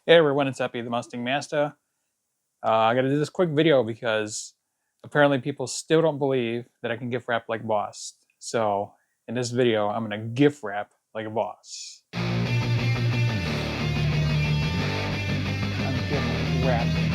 Hey everyone, it's Epi, the Mustang Masta. I gotta do this quick video because apparently people still don't believe that I can gift wrap like a boss. So in this video, I'm gonna gift wrap like a boss. I'm gift wrapping.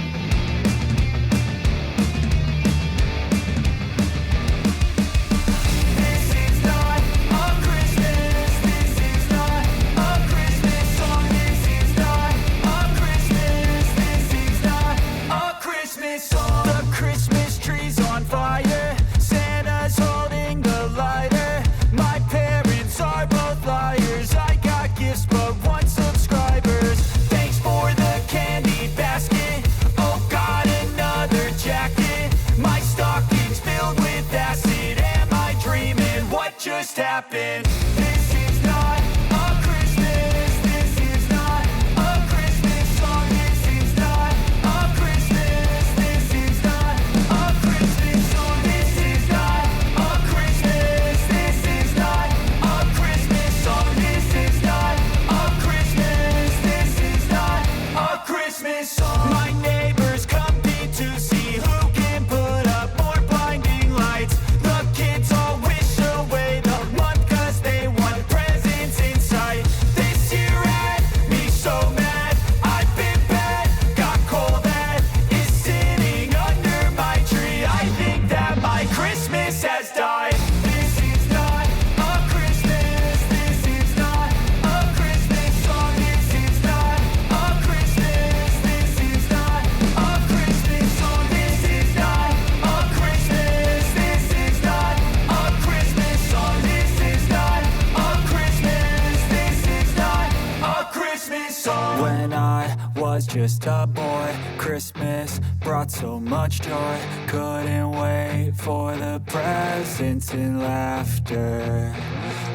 Just happened. This is not a Christmas. This is not a Christmas song. This is not a Christmas. This is not a Christmas song. This is not a Christmas. This is not a Christmas song. This is not a Christmas. This is not a Christmas song. My neighbors compete to see who can put up more blinding lights. The kids all wish away the month cause they want presents in sight. This year had me so mad, I've been bad, got coal that is sitting under my tree. I think that my Christmas has died. This is not a Christmas, this is not a Christmas song. This is not a Christmas, this is not a Christmas song. This is not a Christmas, this is not a Christmas song. This is not a Christmas, this is not a Christmas song. When I was just a boy, Christmas brought so much joy. Couldn't wait for the presents and laughter.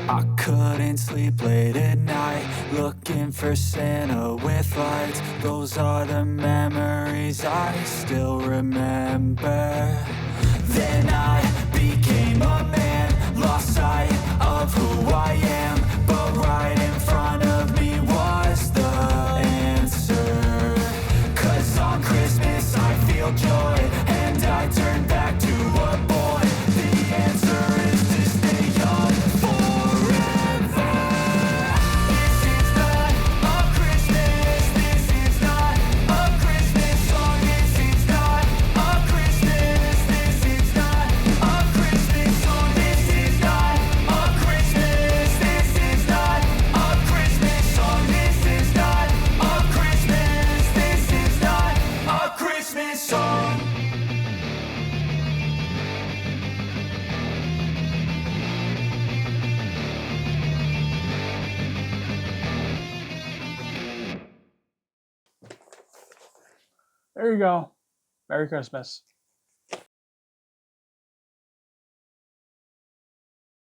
I couldn't sleep late at night, looking for Santa with lights. Those are the memories I still remember. Then I became a man, lost sight of who I am, but right in front of me was the answer. Cause on Christmas I feel joy, and I turn back to a boy. The answer is to stay young forever. This is not a Christmas, this is not a Christmas song. This is not a Christmas, this is not a Christmas song. This is not a Christmas, this is not a Christmas song. This is not a Christmas, this is not a Christmas song. There you go. Merry Christmas.